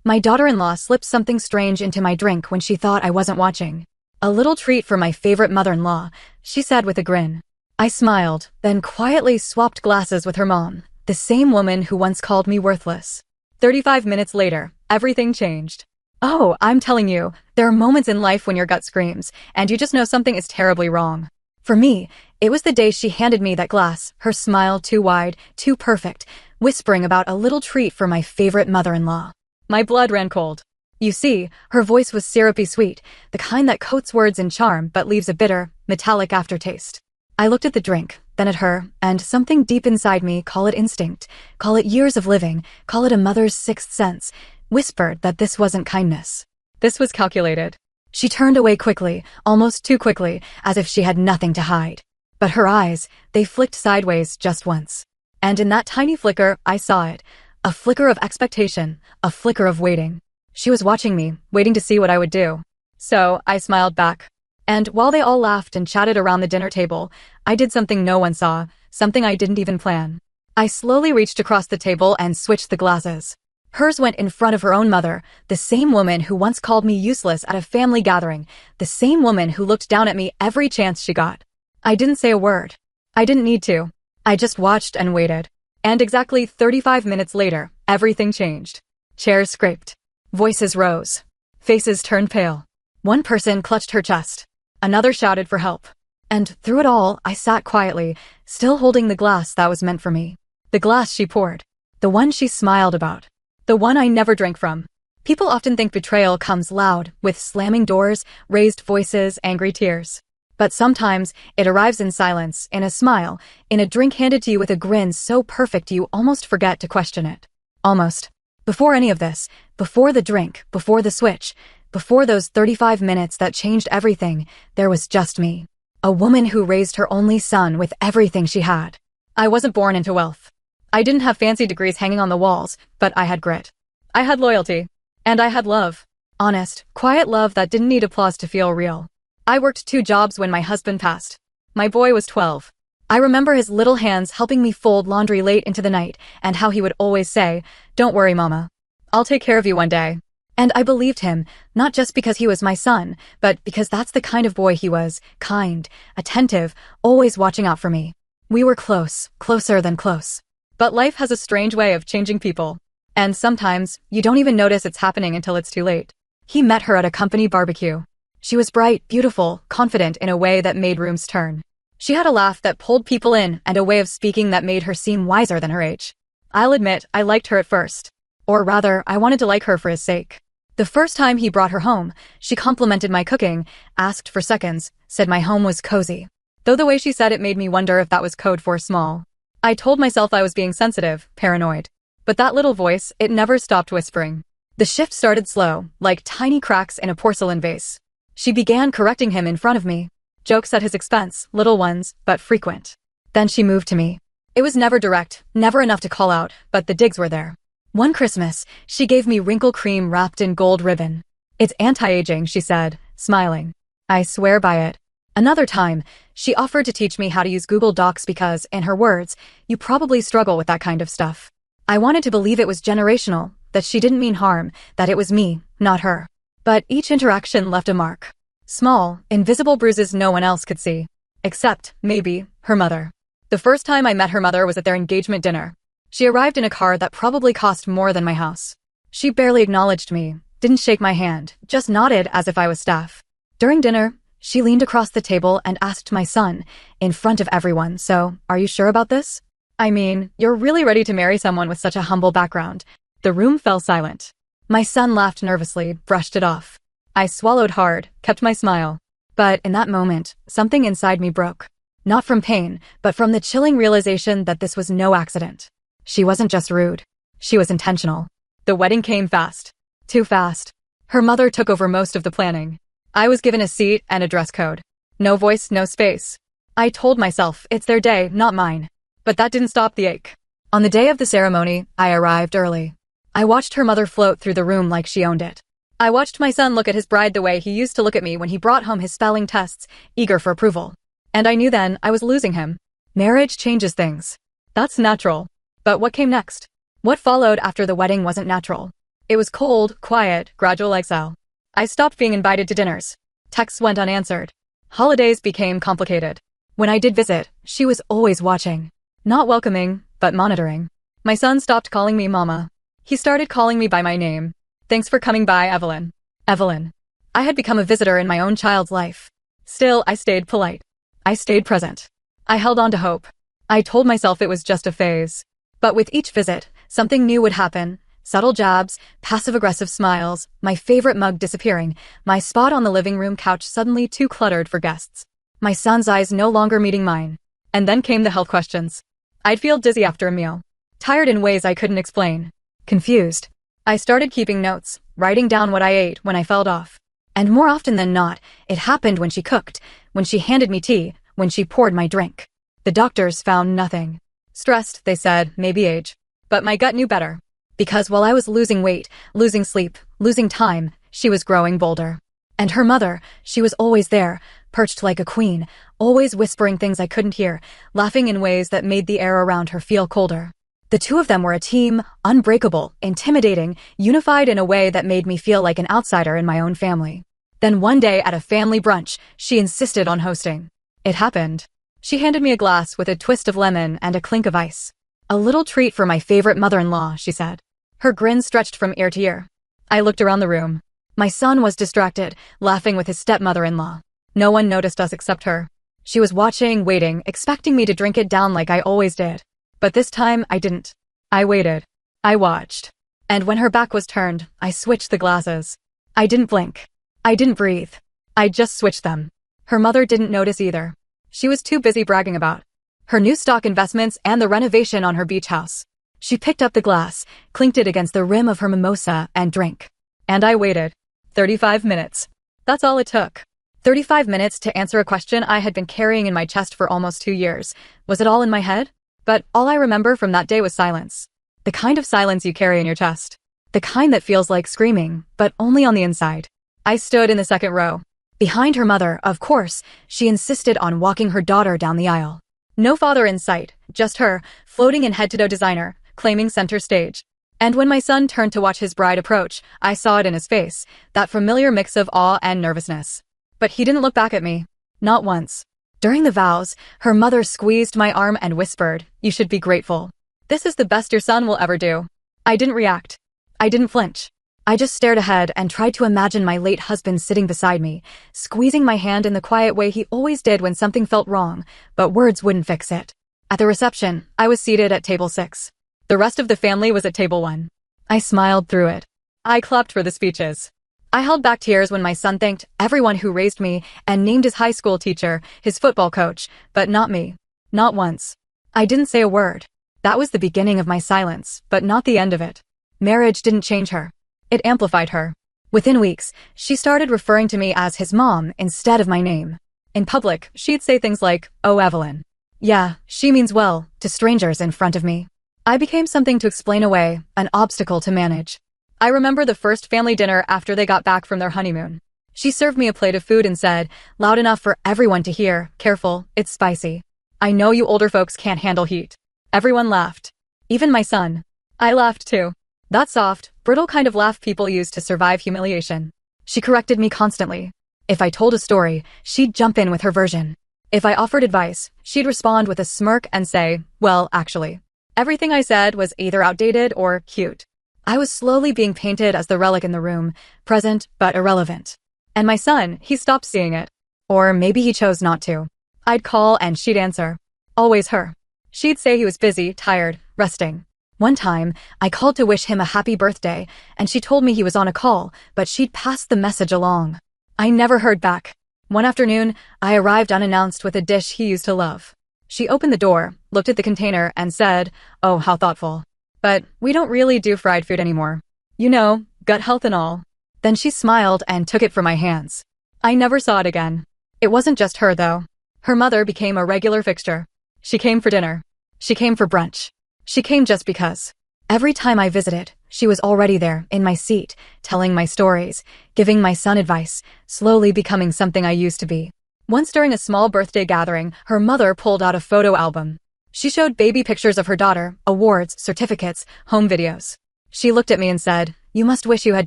My daughter-in-law slipped something strange into my drink when she thought I wasn't watching. A little treat for my favorite mother-in-law, she said with a grin. I smiled, then quietly swapped glasses with her mom, the same woman who once called me worthless. 35 minutes later, everything changed. Oh, I'm telling you, there are moments in life when your gut screams, and you just know something is terribly wrong. For me, it was the day she handed me that glass, her smile too wide, too perfect, whispering about a little treat for my favorite mother-in-law. My blood ran cold. You see, her voice was syrupy sweet, the kind that coats words in charm but leaves a bitter, metallic aftertaste. I looked at the drink, then at her, and something deep inside me, call it instinct, call it years of living, call it a mother's sixth sense, whispered that this wasn't kindness. This was calculated. She turned away quickly, almost too quickly, as if she had nothing to hide. But her eyes, they flicked sideways just once. And in that tiny flicker, I saw it. A flicker of expectation, a flicker of waiting. She was watching me, waiting to see what I would do. So, I smiled back. And while they all laughed and chatted around the dinner table, I did something no one saw, something I didn't even plan. I slowly reached across the table and switched the glasses. Hers went in front of her own mother, the same woman who once called me useless at a family gathering, the same woman who looked down at me every chance she got. I didn't say a word. I didn't need to. I just watched and waited. And exactly 35 minutes later, everything changed. Chairs scraped. Voices rose. Faces turned pale. One person clutched her chest. Another shouted for help. And through it all, I sat quietly, still holding the glass that was meant for me. The glass she poured. The one she smiled about. The one I never drank from. People often think betrayal comes loud, with slamming doors, raised voices, angry tears. But sometimes, it arrives in silence, in a smile, in a drink handed to you with a grin so perfect you almost forget to question it. Almost. Before any of this, before the drink, before the switch, before those 35 minutes that changed everything, there was just me. A woman who raised her only son with everything she had. I wasn't born into wealth. I didn't have fancy degrees hanging on the walls, but I had grit. I had loyalty. And I had love. Honest, quiet love that didn't need applause to feel real. I worked 2 jobs when my husband passed. My boy was 12. I remember his little hands helping me fold laundry late into the night, and how he would always say, "Don't worry, Mama. I'll take care of you one day." And I believed him, not just because he was my son, but because that's the kind of boy he was, kind, attentive, always watching out for me. We were close, closer than close. But life has a strange way of changing people. And sometimes, you don't even notice it's happening until it's too late. He met her at a company barbecue. She was bright, beautiful, confident in a way that made rooms turn. She had a laugh that pulled people in and a way of speaking that made her seem wiser than her age. I'll admit, I liked her at first. Or rather, I wanted to like her for his sake. The first time he brought her home, she complimented my cooking, asked for seconds, said my home was cozy. Though the way she said it made me wonder if that was code for small. I told myself I was being sensitive, paranoid. But that little voice, it never stopped whispering. The shift started slow, like tiny cracks in a porcelain vase. She began correcting him in front of me. Jokes at his expense, little ones, but frequent. Then she moved to me. It was never direct, never enough to call out, but the digs were there. One Christmas, she gave me wrinkle cream wrapped in gold ribbon. "It's anti-aging," she said, smiling. I swear by it. Another time, she offered to teach me how to use Google Docs because, in her words, you probably struggle with that kind of stuff. I wanted to believe it was generational, that she didn't mean harm, that it was me, not her. But each interaction left a mark. Small, invisible bruises no one else could see. Except, maybe, her mother. The first time I met her mother was at their engagement dinner. She arrived in a car that probably cost more than my house. She barely acknowledged me, didn't shake my hand, just nodded as if I was staff. During dinner, she leaned across the table and asked my son, in front of everyone, "So, are you sure about this? I mean, you're really ready to marry someone with such a humble background." The room fell silent. My son laughed nervously, brushed it off. I swallowed hard, kept my smile. But in that moment, something inside me broke. Not from pain, but from the chilling realization that this was no accident. She wasn't just rude. She was intentional. The wedding came fast. Too fast. Her mother took over most of the planning. I was given a seat and a dress code. No voice, no space. I told myself, it's their day, not mine. But that didn't stop the ache. On the day of the ceremony, I arrived early. I watched her mother float through the room like she owned it. I watched my son look at his bride the way he used to look at me when he brought home his spelling tests, eager for approval. And I knew then I was losing him. Marriage changes things. That's natural. But what came next? What followed after the wedding wasn't natural. It was cold, quiet, gradual exile. I stopped being invited to dinners. Texts went unanswered. Holidays became complicated. When I did visit, she was always watching. Not welcoming, but monitoring. My son stopped calling me Mama. He started calling me by my name. Thanks for coming by, Evelyn. Evelyn. I had become a visitor in my own child's life. Still, I stayed polite. I stayed present. I held on to hope. I told myself it was just a phase. But with each visit, something new would happen. Subtle jabs, passive-aggressive smiles, my favorite mug disappearing, my spot on the living room couch suddenly too cluttered for guests. My son's eyes no longer meeting mine. And then came the health questions. I'd feel dizzy after a meal. Tired in ways I couldn't explain. Confused. I started keeping notes, writing down what I ate when I felt off. And more often than not, it happened when she cooked, when she handed me tea, when she poured my drink. The doctors found nothing. Stressed, they said, maybe age. But my gut knew better. Because while I was losing weight, losing sleep, losing time, she was growing bolder. And her mother, she was always there, perched like a queen, always whispering things I couldn't hear, laughing in ways that made the air around her feel colder. The two of them were a team, unbreakable, intimidating, unified in a way that made me feel like an outsider in my own family. Then one day at a family brunch, she insisted on hosting. It happened. She handed me a glass with a twist of lemon and a clink of ice. A little treat for my favorite mother-in-law, she said. Her grin stretched from ear to ear. I looked around the room. My son was distracted, laughing with his stepmother-in-law. No one noticed us except her. She was watching, waiting, expecting me to drink it down like I always did. But this time, I didn't. I waited. I watched. And when her back was turned, I switched the glasses. I didn't blink. I didn't breathe. I just switched them. Her mother didn't notice either. She was too busy bragging about her new stock investments and the renovation on her beach house. She picked up the glass, clinked it against the rim of her mimosa, and drank. And I waited. 35 minutes. That's all it took. 35 minutes to answer a question I had been carrying in my chest for almost 2 years. Was it all in my head? But all I remember from that day was silence. The kind of silence you carry in your chest. The kind that feels like screaming, but only on the inside. I stood in the second row. Behind her mother, of course, she insisted on walking her daughter down the aisle. No father in sight, just her, floating in head-to-toe designer, claiming center stage. And when my son turned to watch his bride approach, I saw it in his face, that familiar mix of awe and nervousness. But he didn't look back at me. Not once. During the vows, her mother squeezed my arm and whispered, "You should be grateful. This is the best your son will ever do." I didn't react. I didn't flinch. I just stared ahead and tried to imagine my late husband sitting beside me, squeezing my hand in the quiet way he always did when something felt wrong, but words wouldn't fix it. At the reception, I was seated at table 6. The rest of the family was at table 1. I smiled through it. I clapped for the speeches. I held back tears when my son thanked everyone who raised me and named his high school teacher, his football coach, but not me. Not once. I didn't say a word. That was the beginning of my silence, but not the end of it. Marriage didn't change her. It amplified her. Within weeks, she started referring to me as his mom instead of my name. In public, she'd say things like, "Oh, Evelyn. Yeah, she means well," to strangers in front of me. I became something to explain away, an obstacle to manage. I remember the first family dinner after they got back from their honeymoon. She served me a plate of food and said, loud enough for everyone to hear, "Careful, it's spicy. I know you older folks can't handle heat." Everyone laughed. Even my son. I laughed too. That soft, brittle kind of laugh people use to survive humiliation. She corrected me constantly. If I told a story, she'd jump in with her version. If I offered advice, she'd respond with a smirk and say, "Well, actually." Everything I said was either outdated or cute. I was slowly being painted as the relic in the room, present but irrelevant. And my son, he stopped seeing it. Or maybe he chose not to. I'd call and she'd answer. Always her. She'd say he was busy, tired, resting. One time, I called to wish him a happy birthday, and she told me he was on a call, but she'd passed the message along. I never heard back. One afternoon, I arrived unannounced with a dish he used to love. She opened the door, looked at the container, and said, "Oh, how thoughtful. But we don't really do fried food anymore. You know, gut health and all." Then she smiled and took it from my hands. I never saw it again. It wasn't just her, though. Her mother became a regular fixture. She came for dinner. She came for brunch. She came just because. Every time I visited, she was already there, in my seat, telling my stories, giving my son advice, slowly becoming something I used to be. Once during a small birthday gathering, her mother pulled out a photo album. She showed baby pictures of her daughter, awards, certificates, home videos. She looked at me and said, You must wish you had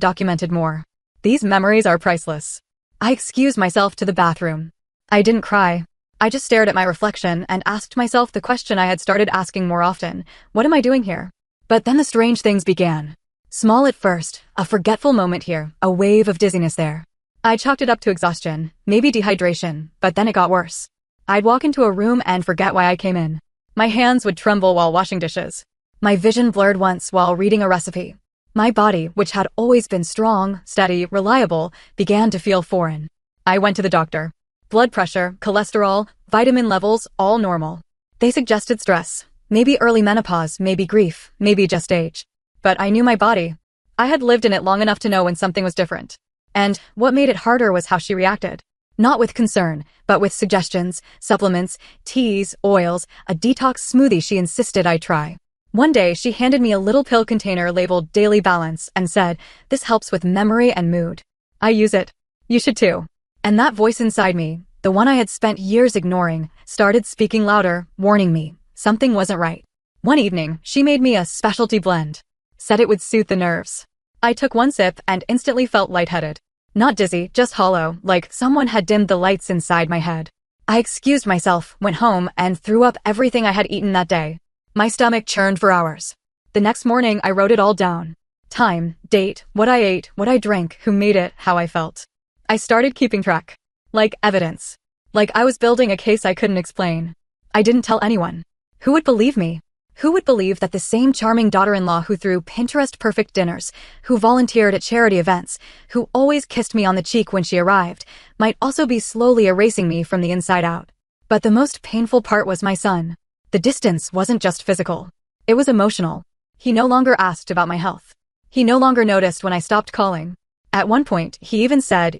documented more. These memories are priceless. I excused myself to the bathroom. I didn't cry. I just stared at my reflection and asked myself the question I had started asking more often. What am I doing here? But then the strange things began. Small at first, a forgetful moment here, a wave of dizziness there. I chalked it up to exhaustion, maybe dehydration, but then it got worse. I'd walk into a room and forget why I came in. My hands would tremble while washing dishes. My vision blurred once while reading a recipe. My body, which had always been strong, steady, reliable, began to feel foreign. I went to the doctor. Blood pressure, cholesterol, vitamin levels, all normal. They suggested stress, maybe early menopause, maybe grief, maybe just age. But I knew my body. I had lived in it long enough to know when something was different. And what made it harder was how she reacted. Not with concern, but with suggestions, supplements, teas, oils, a detox smoothie she insisted I try. One day, she handed me a little pill container labeled Daily Balance and said, "This helps with memory and mood. I use it. You should too." And that voice inside me, the one I had spent years ignoring, started speaking louder, warning me something wasn't right. One evening, she made me a specialty blend. Said it would soothe the nerves. I took one sip and instantly felt lightheaded. Not dizzy, just hollow, like someone had dimmed the lights inside my head. I excused myself, went home, and threw up everything I had eaten that day. My stomach churned for hours. The next morning, I wrote it all down. Time, date, what I ate, what I drank, who made it, how I felt. I started keeping track. Like evidence. Like I was building a case I couldn't explain. I didn't tell anyone. Who would believe me? Who would believe that the same charming daughter-in-law who threw Pinterest-perfect dinners, who volunteered at charity events, who always kissed me on the cheek when she arrived, might also be slowly erasing me from the inside out? But the most painful part was my son. The distance wasn't just physical. It was emotional. He no longer asked about my health. He no longer noticed when I stopped calling. At one point, he even said,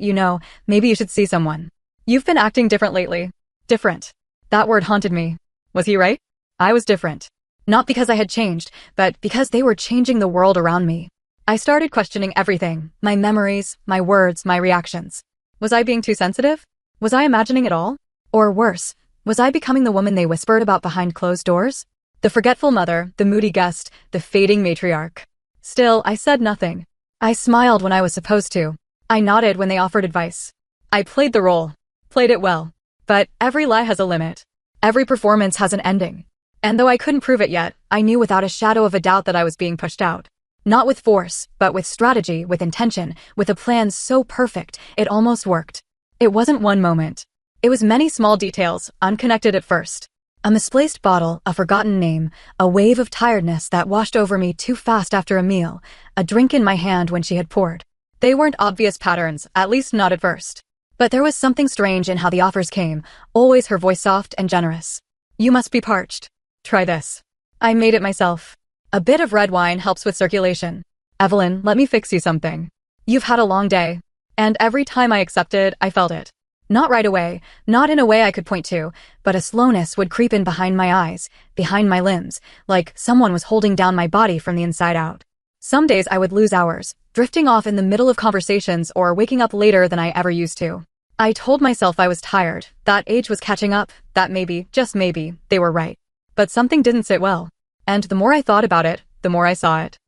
maybe you should see someone. You've been acting different lately. Different. That word haunted me. Was he right? I was different. Not because I had changed, but because they were changing the world around me. I started questioning everything, my memories, my words, my reactions. Was I being too sensitive? Was I imagining it all? Or worse, was I becoming the woman they whispered about behind closed doors? The forgetful mother, the moody guest, the fading matriarch. Still, I said nothing. I smiled when I was supposed to. I nodded when they offered advice. I played the role. Played it well. But every lie has a limit. Every performance has an ending. And though I couldn't prove it yet, I knew without a shadow of a doubt that I was being pushed out. Not with force, but with strategy, with intention, with a plan so perfect, it almost worked. It wasn't one moment. It was many small details, unconnected at first. A misplaced bottle, a forgotten name, a wave of tiredness that washed over me too fast after a meal, a drink in my hand when she had poured. They weren't obvious patterns, at least not at first. But there was something strange in how the offers came, always her voice soft and generous. "You must be parched. Try this." I made it myself. A bit of red wine helps with circulation. "Evelyn, let me fix you something. You've had a long day." And every time I accepted, I felt it. Not right away, not in a way I could point to, but a slowness would creep in behind my eyes, behind my limbs, like someone was holding down my body from the inside out. Some days I would lose hours, drifting off in the middle of conversations or waking up later than I ever used to. I told myself I was tired, that age was catching up, that maybe, just maybe, they were right. But something didn't sit well. And the more I thought about it, the more I saw it.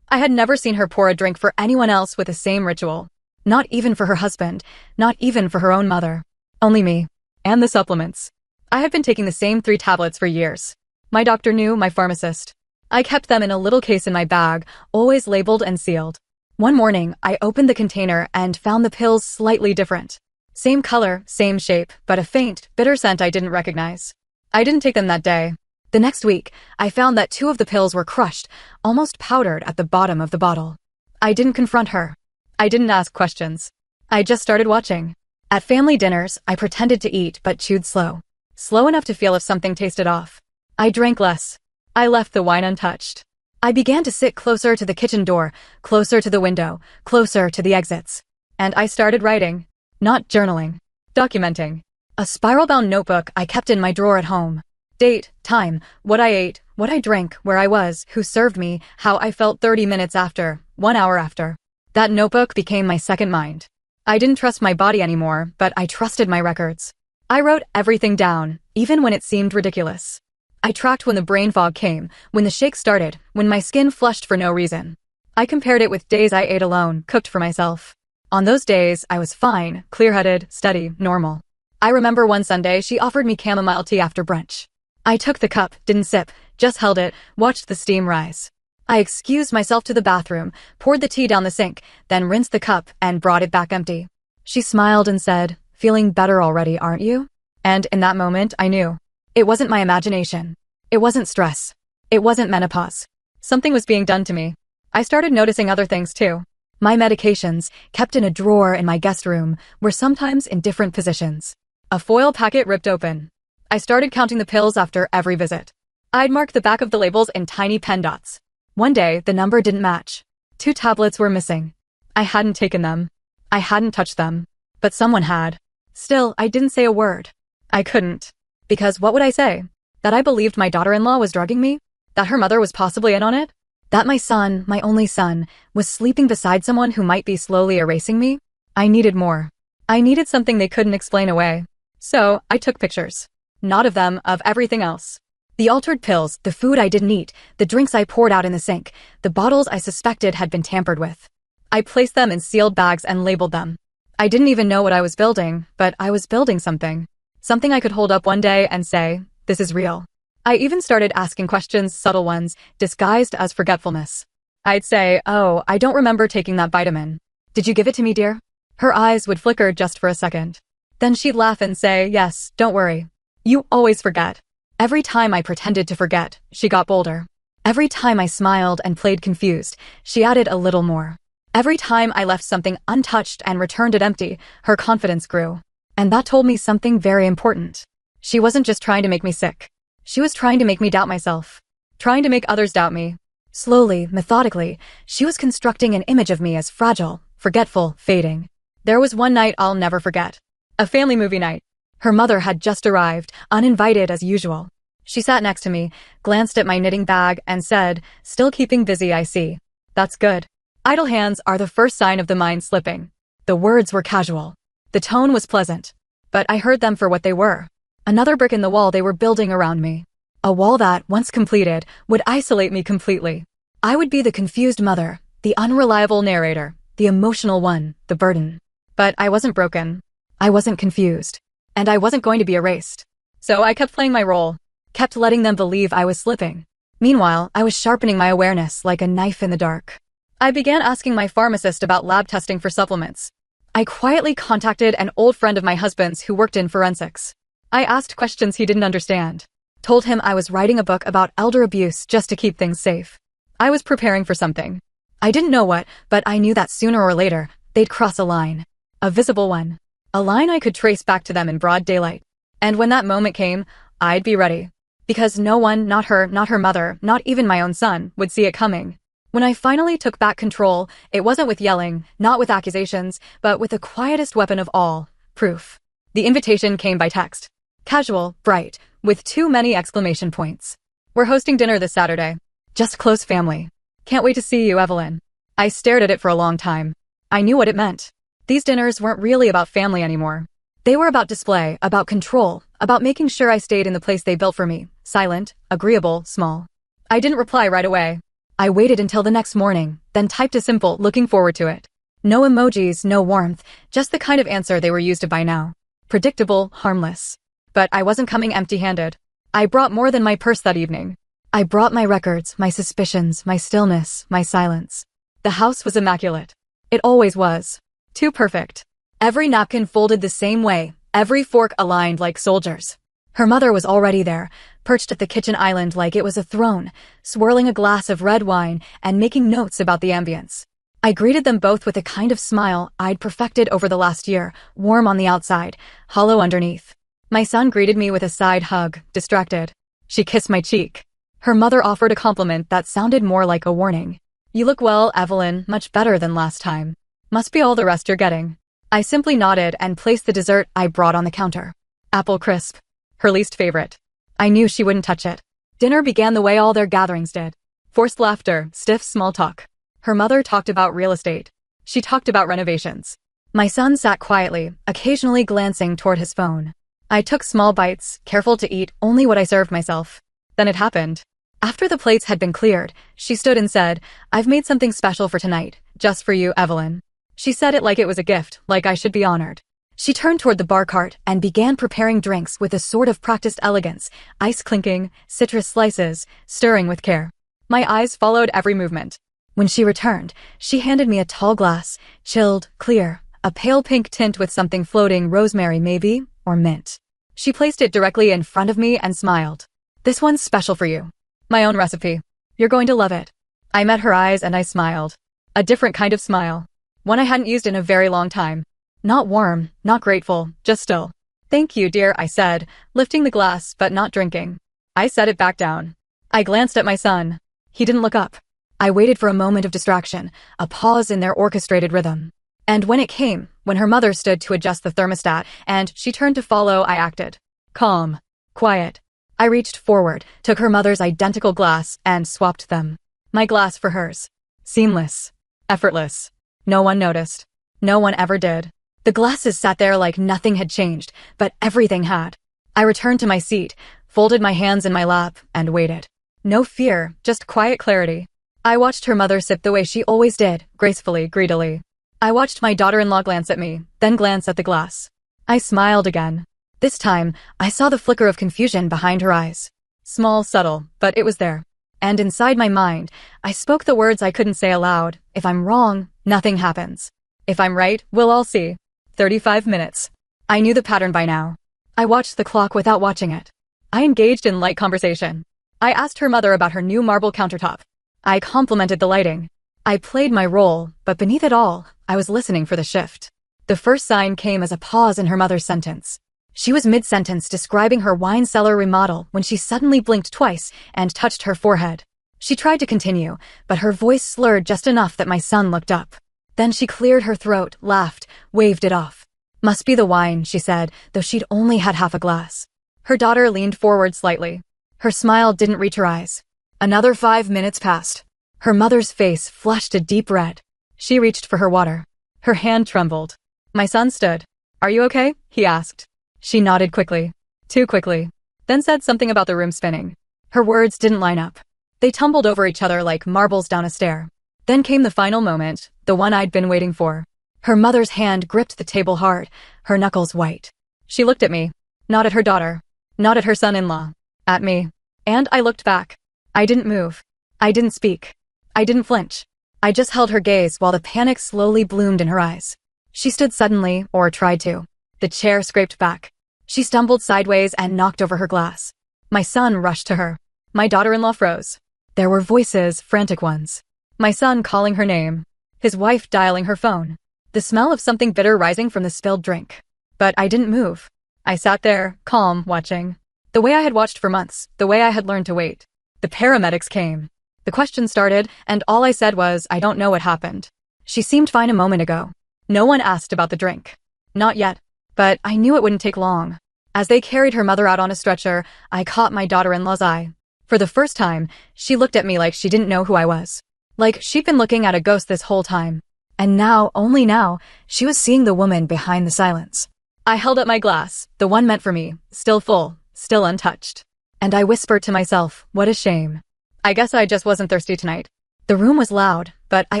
I had never seen her pour a drink for anyone else with the same ritual. Not even for her husband, not even for her own mother. Only me. And the supplements. I had been taking the same 3 tablets for years. My doctor knew, my pharmacist. I kept them in a little case in my bag, always labeled and sealed. One morning, I opened the container and found the pills slightly different. Same color, same shape, but a faint, bitter scent I didn't recognize. I didn't take them that day. The next week, I found that 2 of the pills were crushed, almost powdered at the bottom of the bottle. I didn't confront her. I didn't ask questions. I just started watching. At family dinners, I pretended to eat but chewed slow. Slow enough to feel if something tasted off. I drank less. I left the wine untouched. I began to sit closer to the kitchen door, closer to the window, closer to the exits. And I started writing. Not journaling. Documenting. A spiral-bound notebook I kept in my drawer at home. Date, time, what I ate, what I drank, where I was, who served me, how I felt 30 minutes after, 1 hour after. That notebook became my second mind. I didn't trust my body anymore, but I trusted my records. I wrote everything down, even when it seemed ridiculous. I tracked when the brain fog came, when the shakes started, when my skin flushed for no reason. I compared it with days I ate alone, cooked for myself. On those days, I was fine, clear-headed, steady, normal. I remember one Sunday she offered me chamomile tea after brunch. I took the cup, didn't sip, just held it, watched the steam rise. I excused myself to the bathroom, poured the tea down the sink, then rinsed the cup and brought it back empty. She smiled and said, "Feeling better already, aren't you?" And in that moment, I knew. It wasn't my imagination. It wasn't stress. It wasn't menopause. Something was being done to me. I started noticing other things too. My medications, kept in a drawer in my guest room, were sometimes in different positions. A foil packet ripped open. I started counting the pills after every visit. I'd mark the back of the labels in tiny pen dots. One day, the number didn't match. 2 tablets were missing. I hadn't taken them. I hadn't touched them. But someone had. Still, I didn't say a word. I couldn't. Because what would I say? That I believed my daughter-in-law was drugging me? That her mother was possibly in on it? That my son, my only son, was sleeping beside someone who might be slowly erasing me? I needed more. I needed something they couldn't explain away. So, I took pictures. Not of them, of everything else. The altered pills, the food I didn't eat, the drinks I poured out in the sink, the bottles I suspected had been tampered with. I placed them in sealed bags and labeled them. I didn't even know what I was building, but I was building something. Something I could hold up one day and say, "This is real." I even started asking questions, subtle ones, disguised as forgetfulness. I'd say, "Oh, I don't remember taking that vitamin. Did you give it to me, dear?" Her eyes would flicker just for a second. Then she'd laugh and say, "Yes, don't worry. You always forget." Every time I pretended to forget, she got bolder. Every time I smiled and played confused, she added a little more. Every time I left something untouched and returned it empty, her confidence grew. And that told me something very important. She wasn't just trying to make me sick. She was trying to make me doubt myself. Trying to make others doubt me. Slowly, methodically, she was constructing an image of me as fragile, forgetful, fading. There was one night I'll never forget. A family movie night. Her mother had just arrived, uninvited as usual. She sat next to me, glanced at my knitting bag, and said, "Still keeping busy, I see. That's good. Idle hands are the first sign of the mind slipping." The words were casual. The tone was pleasant. But I heard them for what they were. Another brick in the wall they were building around me. A wall that, once completed, would isolate me completely. I would be the confused mother, the unreliable narrator, the emotional one, the burden. But I wasn't broken. I wasn't confused. And I wasn't going to be erased. So I kept playing my role. Kept letting them believe I was slipping. Meanwhile, I was sharpening my awareness like a knife in the dark. I began asking my pharmacist about lab testing for supplements. I quietly contacted an old friend of my husband's who worked in forensics. I asked questions he didn't understand. Told him I was writing a book about elder abuse just to keep things safe. I was preparing for something. I didn't know what, but I knew that sooner or later, they'd cross a line. A visible one. A line I could trace back to them in broad daylight. And when that moment came, I'd be ready. Because no one, not her mother, not even my own son, would see it coming. When I finally took back control, it wasn't with yelling, not with accusations, but with the quietest weapon of all, proof. The invitation came by text. Casual, bright, with too many exclamation points. "We're hosting dinner this Saturday. Just close family. Can't wait to see you, Evelyn." I stared at it for a long time. I knew what it meant. These dinners weren't really about family anymore. They were about display, about control, about making sure I stayed in the place they built for me, silent, agreeable, small. I didn't reply right away. I waited until the next morning, then typed a simple, "looking forward to it." No emojis, no warmth, just the kind of answer they were used to by now. Predictable, harmless. But I wasn't coming empty-handed. I brought more than my purse that evening. I brought my records, my suspicions, my stillness, my silence. The house was immaculate. It always was. Too perfect. Every napkin folded the same way, every fork aligned like soldiers. Her mother was already there, perched at the kitchen island like it was a throne, swirling a glass of red wine and making notes about the ambience. I greeted them both with a kind of smile I'd perfected over the last year, warm on the outside, hollow underneath. My son greeted me with a side hug, distracted. She kissed my cheek. Her mother offered a compliment that sounded more like a warning. "You look well, Evelyn, much better than last time. Must be all the rest you're getting." I simply nodded and placed the dessert I brought on the counter. Apple crisp. Her least favorite. I knew she wouldn't touch it. Dinner began the way all their gatherings did. Forced laughter, stiff small talk. Her mother talked about real estate. She talked about renovations. My son sat quietly, occasionally glancing toward his phone. I took small bites, careful to eat only what I served myself. Then it happened. After the plates had been cleared, she stood and said, "I've made something special for tonight, just for you, Evelyn." She said it like it was a gift, like I should be honored. She turned toward the bar cart and began preparing drinks with a sort of practiced elegance, ice clinking, citrus slices, stirring with care. My eyes followed every movement. When she returned, she handed me a tall glass, chilled, clear, a pale pink tint with something floating, rosemary maybe, or mint. She placed it directly in front of me and smiled. "This one's special for you. My own recipe. You're going to love it." I met her eyes and I smiled. A different kind of smile. One I hadn't used in a very long time. Not warm, not grateful, just still. "Thank you, dear," I said, lifting the glass but not drinking. I set it back down. I glanced at my son. He didn't look up. I waited for a moment of distraction, a pause in their orchestrated rhythm. And when it came, when her mother stood to adjust the thermostat and she turned to follow, I acted. Calm. Quiet. I reached forward, took her mother's identical glass, and swapped them. My glass for hers. Seamless. Effortless. No one noticed. No one ever did. The glasses sat there like nothing had changed, but everything had. I returned to my seat, folded my hands in my lap, and waited. No fear, just quiet clarity. I watched her mother sip the way she always did, gracefully, greedily. I watched my daughter-in-law glance at me, then glance at the glass. I smiled again. This time, I saw the flicker of confusion behind her eyes. Small, subtle, but it was there. And inside my mind, I spoke the words I couldn't say aloud. If I'm wrong, nothing happens. If I'm right, we'll all see. 35 minutes. I knew the pattern by now. I watched the clock without watching it. I engaged in light conversation. I asked her mother about her new marble countertop. I complimented the lighting. I played my role, but beneath it all, I was listening for the shift. The first sign came as a pause in her mother's sentence. She was mid-sentence describing her wine cellar remodel when she suddenly blinked twice and touched her forehead. She tried to continue, but her voice slurred just enough that my son looked up. Then she cleared her throat, laughed, waved it off. "Must be the wine," she said, though she'd only had half a glass. Her daughter leaned forward slightly. Her smile didn't reach her eyes. Another 5 minutes passed. Her mother's face flushed a deep red. She reached for her water. Her hand trembled. My son stood. "Are you okay?" he asked. She nodded quickly. Too quickly. Then said something about the room spinning. Her words didn't line up. They tumbled over each other like marbles down a stair. Then came the final moment, the one I'd been waiting for. Her mother's hand gripped the table hard, her knuckles white. She looked at me. Not at her daughter. Not at her son-in-law. At me. And I looked back. I didn't move. I didn't speak. I didn't flinch. I just held her gaze while the panic slowly bloomed in her eyes. She stood suddenly, or tried to. The chair scraped back. She stumbled sideways and knocked over her glass. My son rushed to her. My daughter-in-law froze. There were voices, frantic ones. My son calling her name. His wife dialing her phone. The smell of something bitter rising from the spilled drink. But I didn't move. I sat there, calm, watching. The way I had watched for months, the way I had learned to wait. The paramedics came. The question started, and all I said was, "I don't know what happened." She seemed fine a moment ago. No one asked about the drink. Not yet. But I knew it wouldn't take long. As they carried her mother out on a stretcher, I caught my daughter-in-law's eye. For the first time, she looked at me like she didn't know who I was. Like she'd been looking at a ghost this whole time. And now, only now, she was seeing the woman behind the silence. I held up my glass, the one meant for me, still full, still untouched. And I whispered to myself, what a shame. I guess I just wasn't thirsty tonight. The room was loud, but I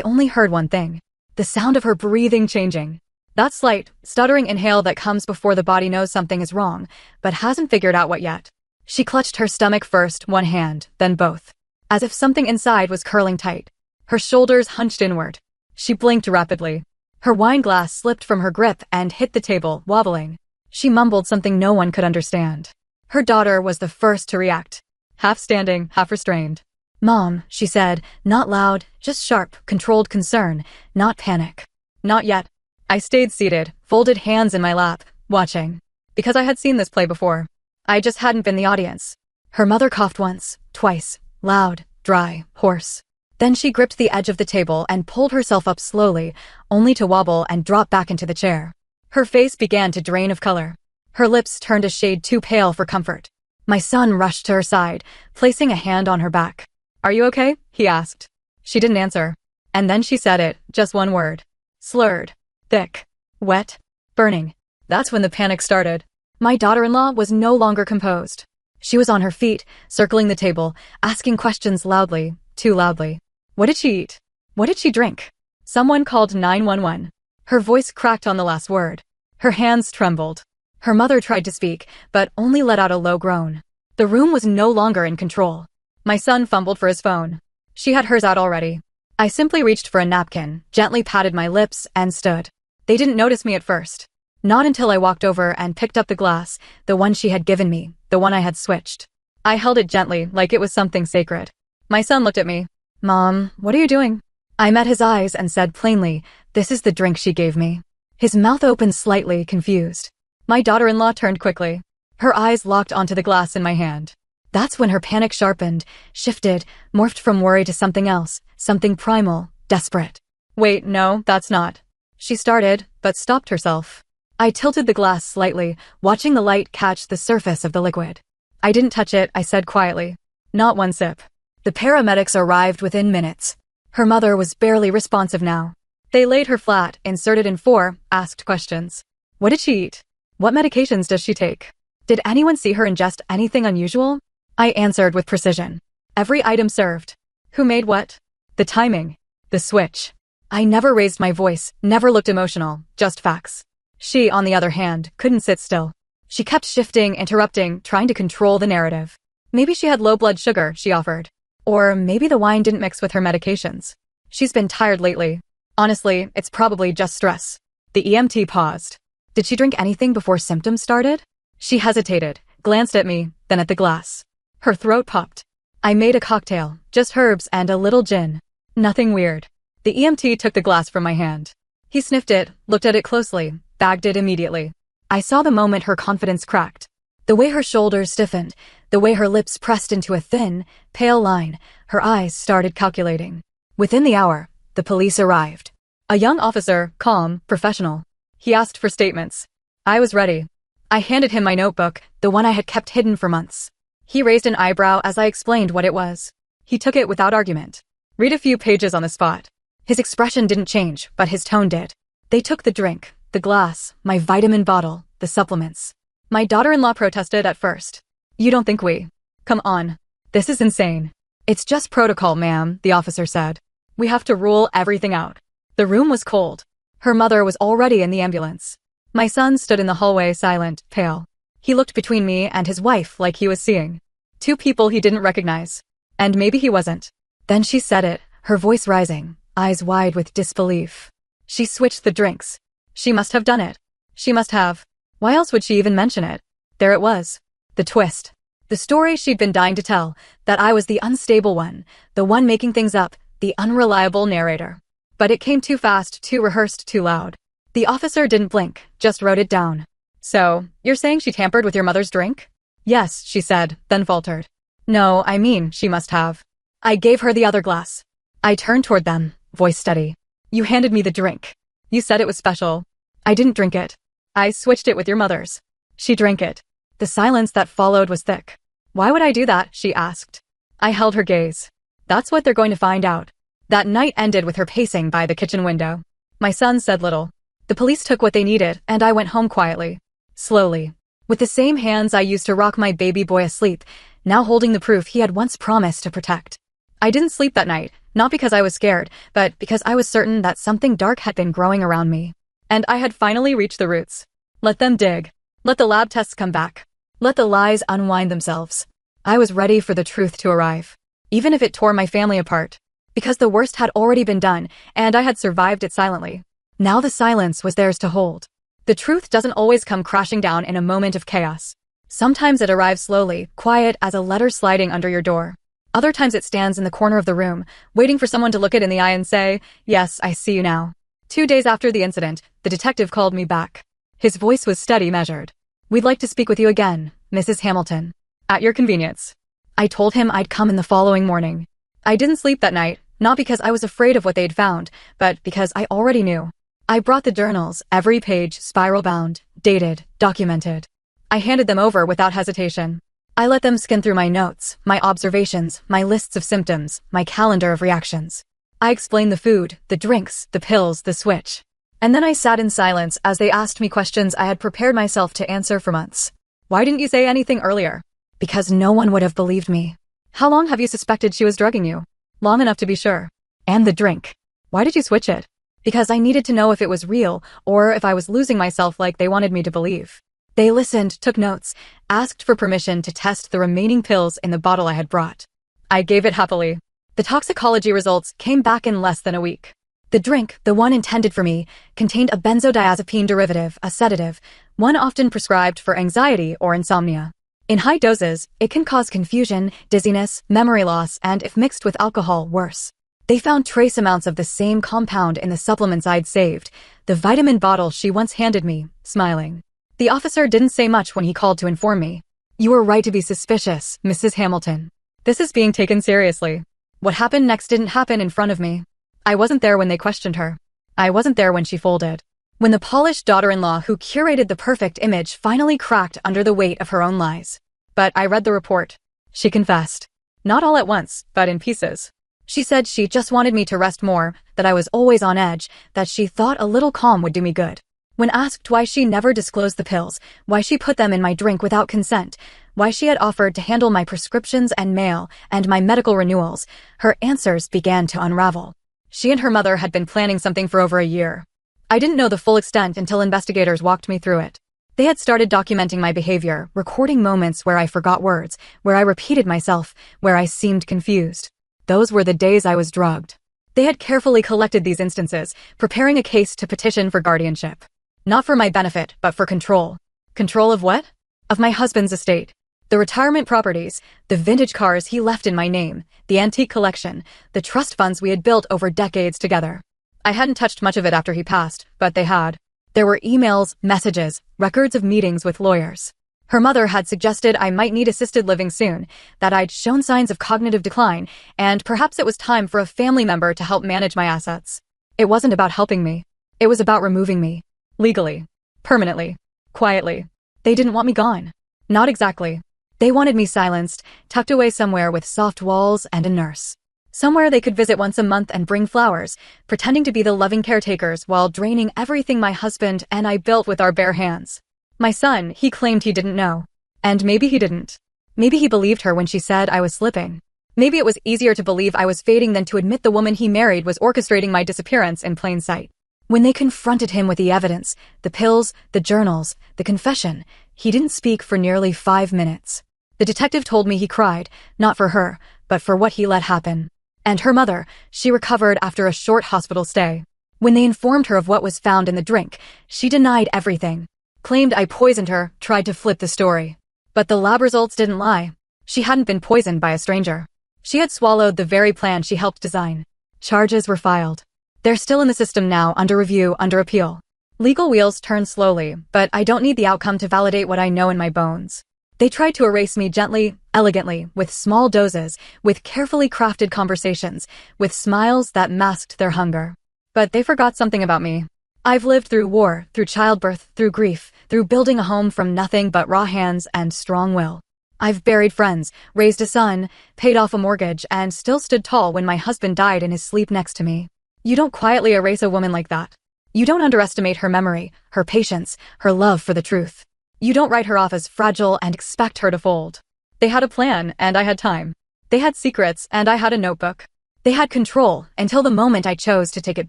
only heard one thing. The sound of her breathing changing. That slight, stuttering inhale that comes before the body knows something is wrong, but hasn't figured out what yet. She clutched her stomach first, one hand, then both. As if something inside was curling tight. Her shoulders hunched inward. She blinked rapidly. Her wine glass slipped from her grip and hit the table, wobbling. She mumbled something no one could understand. Her daughter was the first to react. Half standing, half restrained. "Mom," she said, not loud, just sharp, controlled concern, not panic. Not yet. I stayed seated, folded hands in my lap, watching. Because I had seen this play before. I just hadn't been the audience. Her mother coughed once, twice, loud, dry, hoarse. Then she gripped the edge of the table and pulled herself up slowly, only to wobble and drop back into the chair. Her face began to drain of color. Her lips turned a shade too pale for comfort. My son rushed to her side, placing a hand on her back. "Are you okay?" he asked. She didn't answer. And then she said it, just one word. Slurred. Thick. Wet. Burning. That's when the panic started. My daughter-in-law was no longer composed. She was on her feet, circling the table, asking questions loudly, too loudly. What did she eat? What did she drink? Someone called 911. Her voice cracked on the last word. Her hands trembled. Her mother tried to speak, but only let out a low groan. The room was no longer in control. My son fumbled for his phone. She had hers out already. I simply reached for a napkin, gently patted my lips, and stood. They didn't notice me at first. Not until I walked over and picked up the glass, the one she had given me, the one I had switched. I held it gently, like it was something sacred. My son looked at me. Mom, what are you doing? I met his eyes and said plainly, this is the drink she gave me. His mouth opened slightly, confused. My daughter-in-law turned quickly. Her eyes locked onto the glass in my hand. That's when her panic sharpened, shifted, morphed from worry to something else, something primal, desperate. Wait, no, that's not. She started, but stopped herself. I tilted the glass slightly, watching the light catch the surface of the liquid. I didn't touch it, I said quietly. Not one sip. The paramedics arrived within minutes. Her mother was barely responsive now. They laid her flat, inserted in 4, asked questions. What did she eat? What medications does she take? Did anyone see her ingest anything unusual? I answered with precision. Every item served. Who made what? The timing. The switch. I never raised my voice, never looked emotional, just facts. She, on the other hand, couldn't sit still. She kept shifting, interrupting, trying to control the narrative. Maybe she had low blood sugar, she offered. Or maybe the wine didn't mix with her medications. She's been tired lately. Honestly, it's probably just stress. The EMT paused. Did she drink anything before symptoms started? She hesitated, glanced at me, then at the glass. Her throat popped. I made a cocktail, just herbs and a little gin. Nothing weird. The EMT took the glass from my hand. He sniffed it, looked at it closely, bagged it immediately. I saw the moment her confidence cracked. The way her shoulders stiffened, the way her lips pressed into a thin, pale line, her eyes started calculating. Within the hour, the police arrived. A young officer, calm, professional. He asked for statements. I was ready. I handed him my notebook, the one I had kept hidden for months. He raised an eyebrow as I explained what it was. He took it without argument. Read a few pages on the spot. His expression didn't change, but his tone did. They took the drink, the glass, my vitamin bottle, the supplements. My daughter-in-law protested at first. You don't think we? Come on. This is insane. It's just protocol, ma'am, the officer said. We have to rule everything out. The room was cold. Her mother was already in the ambulance. My son stood in the hallway, silent, pale. He looked between me and his wife like he was seeing two people he didn't recognize. And maybe he wasn't. Then she said it, her voice rising, eyes wide with disbelief. She switched the drinks. She must have done it. She must have. Why else would she even mention it? There it was. The twist. The story she'd been dying to tell, that I was the unstable one, the one making things up, the unreliable narrator. But it came too fast, too rehearsed, too loud. The officer didn't blink, just wrote it down. So, you're saying she tampered with your mother's drink? Yes, she said, then faltered. No, I mean, she must have. I gave her the other glass. I turned toward them, voice steady. You handed me the drink. You said it was special. I didn't drink it. I switched it with your mother's. She drank it. The silence that followed was thick. Why would I do that? She asked. I held her gaze. That's what they're going to find out. That night ended with her pacing by the kitchen window. My son said little. The police took what they needed, and I went home quietly. Slowly. With the same hands I used to rock my baby boy asleep, now holding the proof he had once promised to protect. I didn't sleep that night, not because I was scared, but because I was certain that something dark had been growing around me. And I had finally reached the roots. Let them dig. Let the lab tests come back. Let the lies unwind themselves. I was ready for the truth to arrive. Even if it tore my family apart. Because the worst had already been done, and I had survived it silently. Now the silence was theirs to hold. The truth doesn't always come crashing down in a moment of chaos. Sometimes it arrives slowly, quiet as a letter sliding under your door. Other times it stands in the corner of the room, waiting for someone to look it in the eye and say, yes, I see you now. 2 days after the incident, the detective called me back. His voice was steady, measured. We'd like to speak with you again, Mrs. Hamilton. At your convenience. I told him I'd come in the following morning. I didn't sleep that night, not because I was afraid of what they'd found, but because I already knew. I brought the journals, every page spiral-bound, dated, documented. I handed them over without hesitation. I let them skim through my notes, my observations, my lists of symptoms, my calendar of reactions. I explained the food, the drinks, the pills, the switch. And then I sat in silence as they asked me questions I had prepared myself to answer for months. Why didn't you say anything earlier? Because no one would have believed me. How long have you suspected she was drugging you? Long enough to be sure. And the drink. Why did you switch it? Because I needed to know if it was real, or if I was losing myself like they wanted me to believe. They listened, took notes, asked for permission to test the remaining pills in the bottle I had brought. I gave it happily. The toxicology results came back in less than a week. The drink, the one intended for me, contained a benzodiazepine derivative, a sedative, one often prescribed for anxiety or insomnia. In high doses, it can cause confusion, dizziness, memory loss, and if mixed with alcohol, worse. They found trace amounts of the same compound in the supplements I'd saved, the vitamin bottle she once handed me, smiling. The officer didn't say much when he called to inform me. You were right to be suspicious, Mrs. Hamilton. This is being taken seriously. What happened next didn't happen in front of me. I wasn't there when they questioned her. I wasn't there when she folded. When the polished daughter-in-law who curated the perfect image finally cracked under the weight of her own lies. But I read the report. She confessed. Not all at once, but in pieces. She said she just wanted me to rest more, that I was always on edge, that she thought a little calm would do me good. When asked why she never disclosed the pills, why she put them in my drink without consent, why she had offered to handle my prescriptions and mail and my medical renewals, her answers began to unravel. She and her mother had been planning something for over a year. I didn't know the full extent until investigators walked me through it. They had started documenting my behavior, recording moments where I forgot words, where I repeated myself, where I seemed confused. Those were the days I was drugged. They had carefully collected these instances, preparing a case to petition for guardianship. Not for my benefit, but for control. Control of what? Of my husband's estate. The retirement properties, the vintage cars he left in my name, the antique collection, the trust funds we had built over decades together. I hadn't touched much of it after he passed, but they had. There were emails, messages, records of meetings with lawyers. Her mother had suggested I might need assisted living soon, that I'd shown signs of cognitive decline, and perhaps it was time for a family member to help manage my assets. It wasn't about helping me. It was about removing me. Legally. Permanently. Quietly. They didn't want me gone. Not exactly. They wanted me silenced, tucked away somewhere with soft walls and a nurse. Somewhere they could visit once a month and bring flowers, pretending to be the loving caretakers while draining everything my husband and I built with our bare hands. My son, he claimed he didn't know. And maybe he didn't. Maybe he believed her when she said I was slipping. Maybe it was easier to believe I was fading than to admit the woman he married was orchestrating my disappearance in plain sight. When they confronted him with the evidence, the pills, the journals, the confession, he didn't speak for nearly 5 minutes. The detective told me he cried, not for her, but for what he let happen. And her mother, she recovered after a short hospital stay. When they informed her of what was found in the drink, she denied everything. Claimed I poisoned her, tried to flip the story. But the lab results didn't lie. She hadn't been poisoned by a stranger. She had swallowed the very plan she helped design. Charges were filed. They're still in the system now, under review, under appeal. Legal wheels turn slowly, but I don't need the outcome to validate what I know in my bones. They tried to erase me gently, elegantly, with small doses, with carefully crafted conversations, with smiles that masked their hunger. But they forgot something about me. I've lived through war, through childbirth, through grief, through building a home from nothing but raw hands and strong will. I've buried friends, raised a son, paid off a mortgage, and still stood tall when my husband died in his sleep next to me. You don't quietly erase a woman like that. You don't underestimate her memory, her patience, her love for the truth. You don't write her off as fragile and expect her to fold. They had a plan, and I had time. They had secrets, and I had a notebook. They had control, until the moment I chose to take it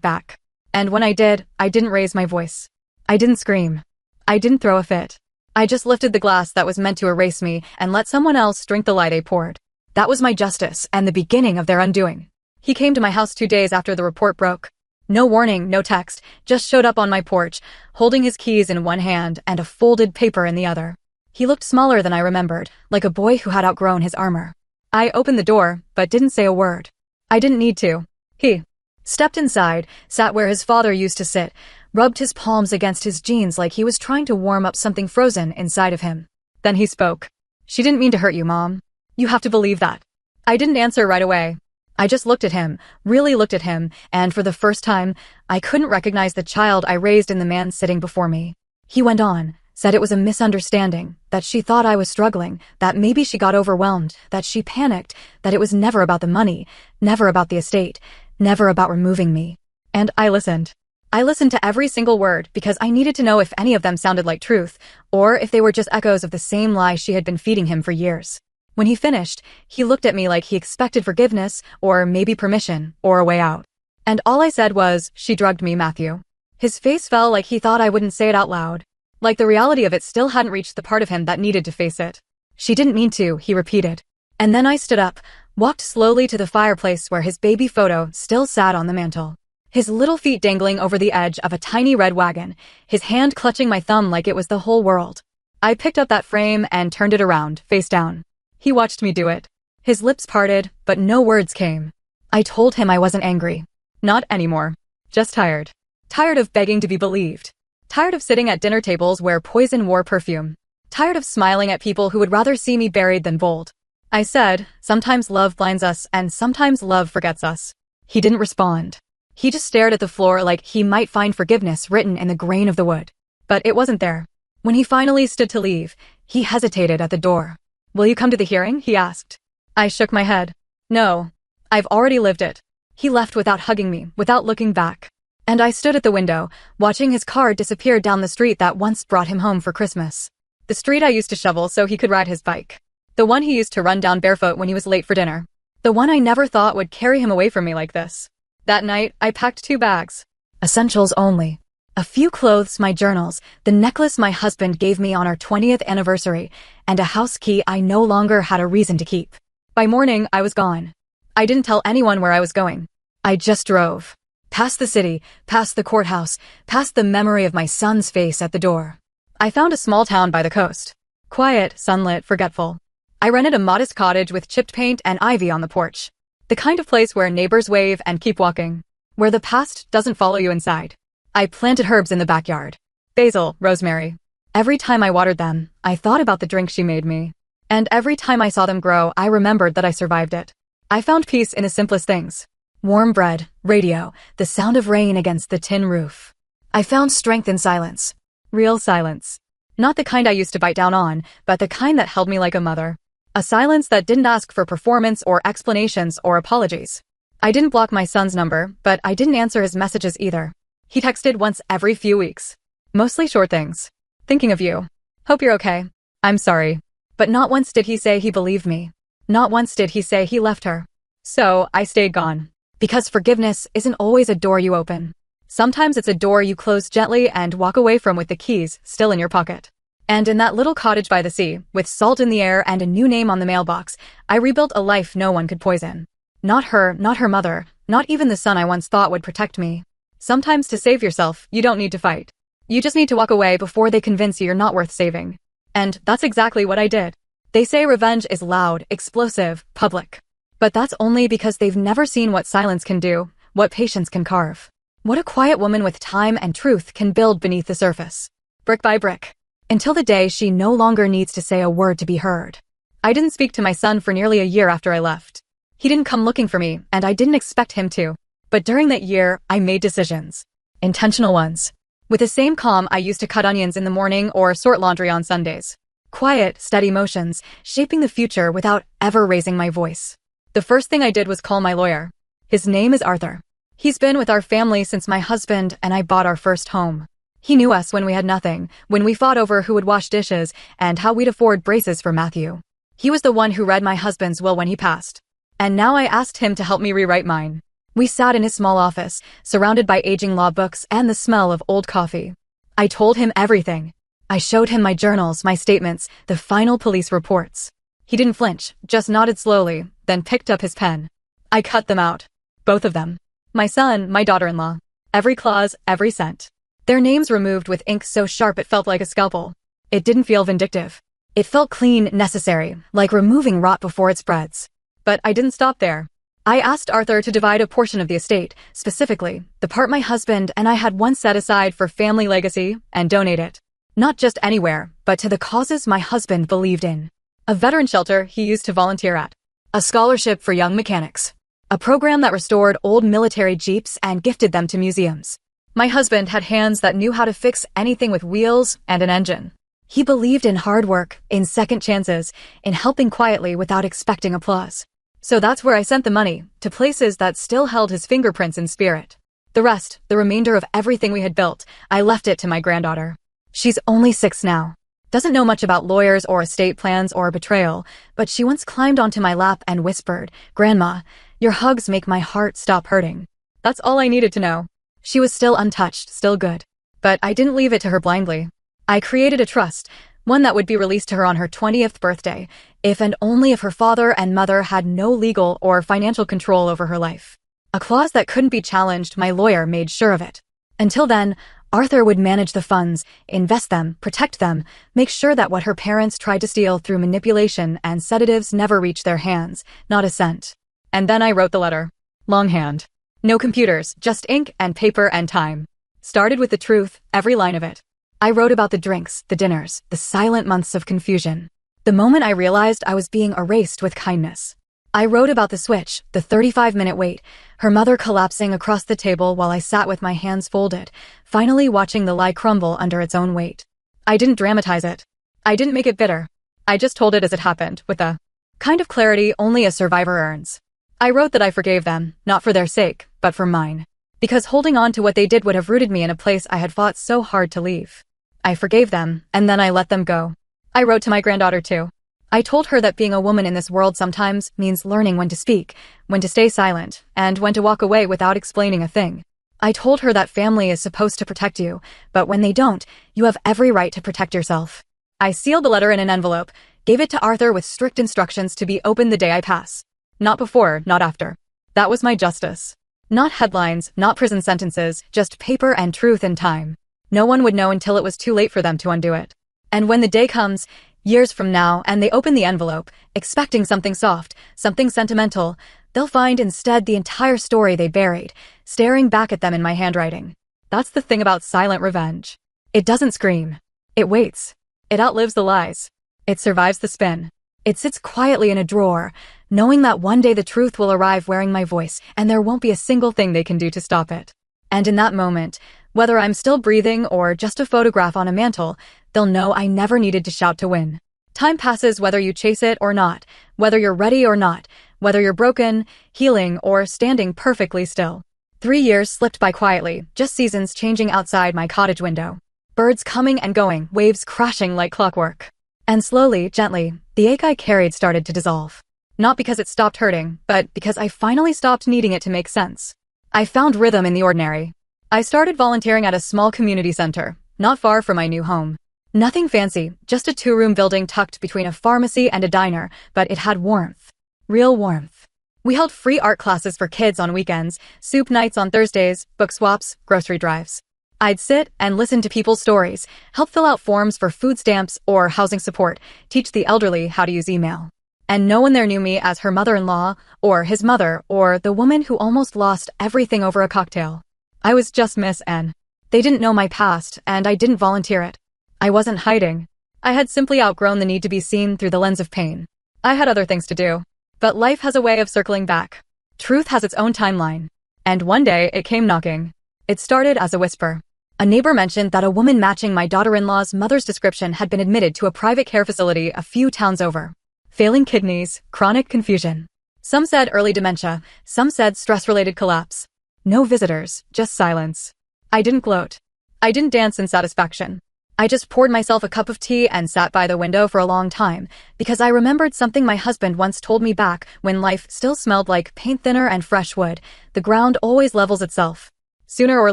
back. And when I did, I didn't raise my voice. I didn't scream. I didn't throw a fit. I just lifted the glass that was meant to erase me and let someone else drink the light I poured. That was my justice and the beginning of their undoing. He came to my house 2 days after the report broke. No warning, no text, just showed up on my porch, holding his keys in one hand and a folded paper in the other. He looked smaller than I remembered, like a boy who had outgrown his armor. I opened the door, but didn't say a word. I didn't need to. He stepped inside, sat where his father used to sit, rubbed his palms against his jeans like he was trying to warm up something frozen inside of him. Then he spoke. She didn't mean to hurt you, Mom. You have to believe that. I didn't answer right away. I just looked at him, really looked at him, and for the first time, I couldn't recognize the child I raised in the man sitting before me. He went on, said it was a misunderstanding, that she thought I was struggling, that maybe she got overwhelmed, that she panicked, that it was never about the money, never about the estate, never about removing me. And I listened. I listened to every single word because I needed to know if any of them sounded like truth, or if they were just echoes of the same lie she had been feeding him for years. When he finished, he looked at me like he expected forgiveness, or maybe permission, or a way out. And all I said was, "She drugged me, Matthew." His face fell like he thought I wouldn't say it out loud. Like the reality of it still hadn't reached the part of him that needed to face it. "She didn't mean to," he repeated. And then I stood up, walked slowly to the fireplace where his baby photo still sat on the mantel. His little feet dangling over the edge of a tiny red wagon, his hand clutching my thumb like it was the whole world. I picked up that frame and turned it around, face down. He watched me do it. His lips parted, but no words came. I told him I wasn't angry. Not anymore. Just tired. Tired of begging to be believed. Tired of sitting at dinner tables where poison wore perfume. Tired of smiling at people who would rather see me buried than bold. I said, sometimes love blinds us and sometimes love forgets us. He didn't respond. He just stared at the floor like he might find forgiveness written in the grain of the wood. But it wasn't there. When he finally stood to leave, he hesitated at the door. "Will you come to the hearing?" he asked. I shook my head. "No. I've already lived it." He left without hugging me, without looking back. And I stood at the window, watching his car disappear down the street that once brought him home for Christmas. The street I used to shovel so he could ride his bike. The one he used to run down barefoot when he was late for dinner. The one I never thought would carry him away from me like this. That night, I packed 2 bags. Essentials only. A few clothes, my journals, the necklace my husband gave me on our 20th anniversary, and a house key I no longer had a reason to keep. By morning, I was gone. I didn't tell anyone where I was going. I just drove. Past the city, past the courthouse, past the memory of my son's face at the door. I found a small town by the coast. Quiet, sunlit, forgetful. I rented a modest cottage with chipped paint and ivy on the porch. The kind of place where neighbors wave and keep walking. Where the past doesn't follow you inside. I planted herbs in the backyard. Basil, rosemary. Every time I watered them, I thought about the drink she made me. And every time I saw them grow, I remembered that I survived it. I found peace in the simplest things. Warm bread, radio, the sound of rain against the tin roof. I found strength in silence. Real silence. Not the kind I used to bite down on, but the kind that held me like a mother. A silence that didn't ask for performance or explanations or apologies. I didn't block my son's number, but I didn't answer his messages either. He texted once every few weeks. Mostly short things. "Thinking of you. Hope you're okay. I'm sorry." But not once did he say he believed me. Not once did he say he left her. So I stayed gone. Because forgiveness isn't always a door you open. Sometimes it's a door you close gently and walk away from with the keys still in your pocket. And in that little cottage by the sea, with salt in the air and a new name on the mailbox, I rebuilt a life no one could poison. Not her mother, not even the son I once thought would protect me. Sometimes to save yourself, you don't need to fight. You just need to walk away before they convince you you're not worth saving. And that's exactly what I did. They say revenge is loud, explosive, public. But that's only because they've never seen what silence can do, what patience can carve. What a quiet woman with time and truth can build beneath the surface. Brick by brick. Until the day she no longer needs to say a word to be heard. I didn't speak to my son for nearly a year after I left. He didn't come looking for me, and I didn't expect him to. But during that year, I made decisions. Intentional ones. With the same calm I used to cut onions in the morning or sort laundry on Sundays. Quiet, steady motions, shaping the future without ever raising my voice. The first thing I did was call my lawyer. His name is Arthur. He's been with our family since my husband and I bought our first home. He knew us when we had nothing, when we fought over who would wash dishes and how we'd afford braces for Matthew. He was the one who read my husband's will when he passed. And now I asked him to help me rewrite mine. We sat in his small office, surrounded by aging law books and the smell of old coffee. I told him everything. I showed him my journals, my statements, the final police reports. He didn't flinch, just nodded slowly, then picked up his pen. I cut them out. Both of them. My son, my daughter-in-law. Every clause, every cent. Their names removed with ink so sharp it felt like a scalpel. It didn't feel vindictive. It felt clean, necessary, like removing rot before it spreads. But I didn't stop there. I asked Arthur to divide a portion of the estate, specifically, the part my husband and I had once set aside for family legacy, and donate it. Not just anywhere, but to the causes my husband believed in. A veteran shelter he used to volunteer at. A scholarship for young mechanics. A program that restored old military jeeps and gifted them to museums. My husband had hands that knew how to fix anything with wheels and an engine. He believed in hard work, in second chances, in helping quietly without expecting applause. So that's where I sent the money, to places that still held his fingerprints in spirit. The rest, the remainder of everything we had built, I left it to my granddaughter. She's only 6 now. Doesn't know much about lawyers or estate plans or betrayal, but she once climbed onto my lap and whispered, "Grandma, your hugs make my heart stop hurting." That's all I needed to know. She was still untouched, still good. But I didn't leave it to her blindly. I created a trust, one that would be released to her on her 20th birthday, if and only if her father and mother had no legal or financial control over her life. A clause that couldn't be challenged, my lawyer made sure of it. Until then, Arthur would manage the funds, invest them, protect them, make sure that what her parents tried to steal through manipulation and sedatives never reached their hands, not a cent. And then I wrote the letter. Longhand. No computers, just ink and paper and time. Started with the truth, every line of it. I wrote about the drinks, the dinners, the silent months of confusion. The moment I realized I was being erased with kindness. I wrote about the switch, the 35-minute wait, her mother collapsing across the table while I sat with my hands folded, finally watching the lie crumble under its own weight. I didn't dramatize it. I didn't make it bitter. I just told it as it happened, with the kind of clarity only a survivor earns. I wrote that I forgave them, not for their sake, but for mine. Because holding on to what they did would have rooted me in a place I had fought so hard to leave. I forgave them, and then I let them go. I wrote to my granddaughter too. I told her that being a woman in this world sometimes means learning when to speak, when to stay silent, and when to walk away without explaining a thing. I told her that family is supposed to protect you, but when they don't, you have every right to protect yourself. I sealed the letter in an envelope, gave it to Arthur with strict instructions to be opened the day I pass. Not before, not after. That was my justice. Not headlines, not prison sentences, just paper and truth and time. No one would know until it was too late for them to undo it. And when the day comes, years from now, and they open the envelope, expecting something soft, something sentimental, they'll find instead the entire story they buried, staring back at them in my handwriting. That's the thing about silent revenge. It doesn't scream. It waits. It outlives the lies. It survives the spin. It sits quietly in a drawer, knowing that one day the truth will arrive wearing my voice, and there won't be a single thing they can do to stop it. And in that moment, whether I'm still breathing or just a photograph on a mantle, they'll know I never needed to shout to win. Time passes whether you chase it or not, whether you're ready or not, whether you're broken, healing, or standing perfectly still. 3 years slipped by quietly, just seasons changing outside my cottage window. Birds coming and going, waves crashing like clockwork. And slowly, gently, the ache I carried started to dissolve. Not because it stopped hurting, but because I finally stopped needing it to make sense. I found rhythm in the ordinary. I started volunteering at a small community center, not far from my new home. Nothing fancy, just a 2-room building tucked between a pharmacy and a diner, but it had warmth. Real warmth. We held free art classes for kids on weekends, soup nights on Thursdays, book swaps, grocery drives. I'd sit and listen to people's stories, help fill out forms for food stamps or housing support, teach the elderly how to use email. And no one there knew me as her mother-in-law, or his mother, or the woman who almost lost everything over a cocktail. I was just Miss N. They didn't know my past, and I didn't volunteer it. I wasn't hiding. I had simply outgrown the need to be seen through the lens of pain. I had other things to do. But life has a way of circling back. Truth has its own timeline. And one day, it came knocking. It started as a whisper. A neighbor mentioned that a woman matching my daughter-in-law's mother's description had been admitted to a private care facility a few towns over. Failing kidneys, chronic confusion. Some said early dementia, some said stress-related collapse. No visitors, just silence. I didn't gloat. I didn't dance in satisfaction. I just poured myself a cup of tea and sat by the window for a long time, because I remembered something my husband once told me back when life still smelled like paint thinner and fresh wood. The ground always levels itself. Sooner or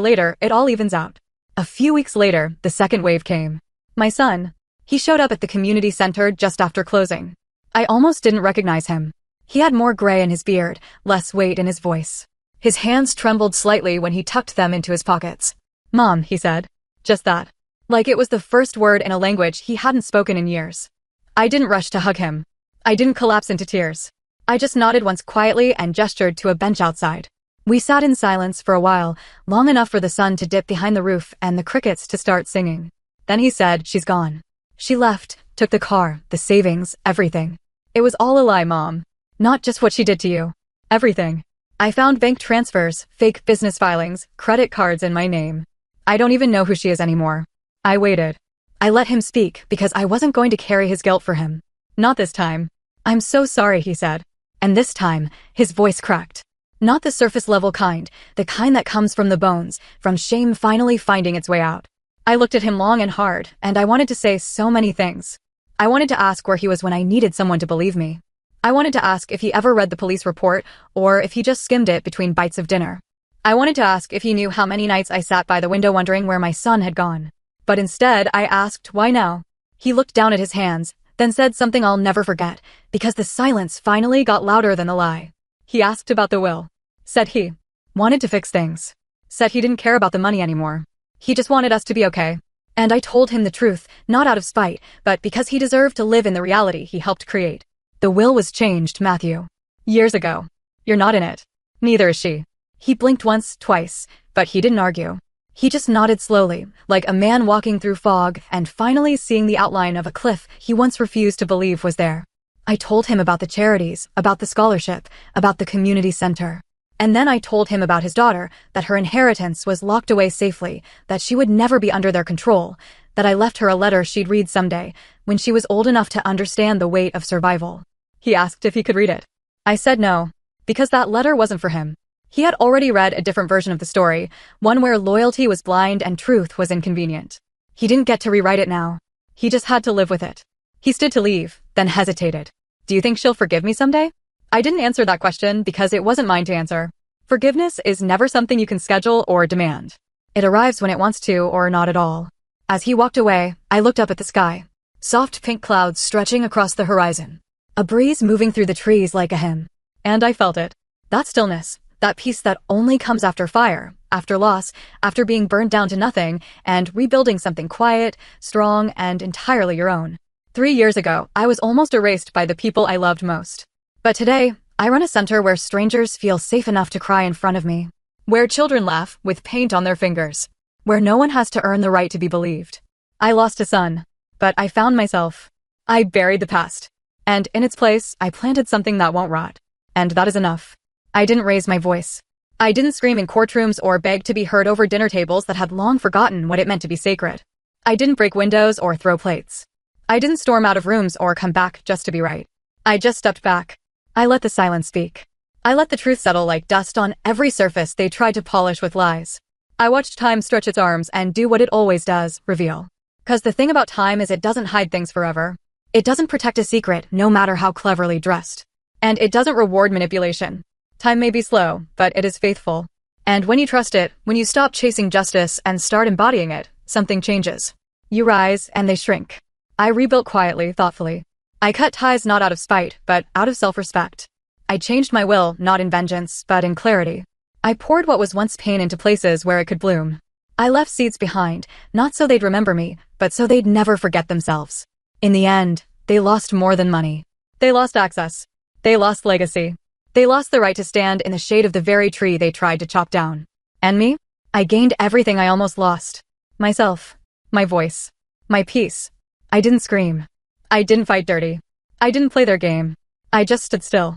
later, it all evens out. A few weeks later, the second wave came. My son. He showed up at the community center just after closing. I almost didn't recognize him. He had more gray in his beard, less weight in his voice. His hands trembled slightly when he tucked them into his pockets. "Mom," he said. Just that. Like it was the first word in a language he hadn't spoken in years. I didn't rush to hug him. I didn't collapse into tears. I just nodded once quietly and gestured to a bench outside. We sat in silence for a while, long enough for the sun to dip behind the roof and the crickets to start singing. Then he said, "She's gone. She left, took the car, the savings, everything. It was all a lie, Mom. Not just what she did to you. Everything. I found bank transfers, fake business filings, credit cards in my name. I don't even know who she is anymore." I waited. I let him speak because I wasn't going to carry his guilt for him. Not this time. "I'm so sorry," he said. And this time, his voice cracked. Not the surface level kind, the kind that comes from the bones, from shame finally finding its way out. I looked at him long and hard, and I wanted to say so many things. I wanted to ask where he was when I needed someone to believe me. I wanted to ask if he ever read the police report, or if he just skimmed it between bites of dinner. I wanted to ask if he knew how many nights I sat by the window wondering where my son had gone. But instead, I asked, why now? He looked down at his hands, then said something I'll never forget, because the silence finally got louder than the lie. He asked about the will. Said he wanted to fix things. Said he didn't care about the money anymore. He just wanted us to be okay. And I told him the truth, not out of spite, but because he deserved to live in the reality he helped create. The will was changed, Matthew. Years ago. You're not in it. Neither is she. He blinked once, twice, but he didn't argue. He just nodded slowly, like a man walking through fog and finally seeing the outline of a cliff he once refused to believe was there. I told him about the charities, about the scholarship, about the community center. And then I told him about his daughter, that her inheritance was locked away safely, that she would never be under their control, that I left her a letter she'd read someday, when she was old enough to understand the weight of survival. He asked if he could read it. I said no, because that letter wasn't for him. He had already read a different version of the story, one where loyalty was blind and truth was inconvenient. He didn't get to rewrite it now. He just had to live with it. He stood to leave, then hesitated. Do you think she'll forgive me someday? I didn't answer that question because it wasn't mine to answer. Forgiveness is never something you can schedule or demand. It arrives when it wants to or not at all. As he walked away, I looked up at the sky. Soft pink clouds stretching across the horizon. A breeze moving through the trees like a hymn. And I felt it. That stillness, that peace that only comes after fire, after loss, after being burned down to nothing, and rebuilding something quiet, strong, and entirely your own. 3 years ago, I was almost erased by the people I loved most. But today, I run a center where strangers feel safe enough to cry in front of me. Where children laugh with paint on their fingers. Where no one has to earn the right to be believed. I lost a son, but I found myself. I buried the past. And in its place, I planted something that won't rot. And that is enough. I didn't raise my voice. I didn't scream in courtrooms or beg to be heard over dinner tables that had long forgotten what it meant to be sacred. I didn't break windows or throw plates. I didn't storm out of rooms or come back just to be right. I just stepped back. I let the silence speak. I let the truth settle like dust on every surface they tried to polish with lies. I watched time stretch its arms and do what it always does, reveal. 'Cause the thing about time is it doesn't hide things forever. It doesn't protect a secret, no matter how cleverly dressed. And it doesn't reward manipulation. Time may be slow, but it is faithful. And when you trust it, when you stop chasing justice and start embodying it, something changes. You rise and they shrink. I rebuilt quietly, thoughtfully. I cut ties not out of spite, but out of self-respect. I changed my will, not in vengeance, but in clarity. I poured what was once pain into places where it could bloom. I left seeds behind, not so they'd remember me, but so they'd never forget themselves. In the end, they lost more than money. They lost access. They lost legacy. They lost the right to stand in the shade of the very tree they tried to chop down. And me? I gained everything I almost lost. Myself. My voice. My peace. I didn't scream. I didn't fight dirty. I didn't play their game. I just stood still.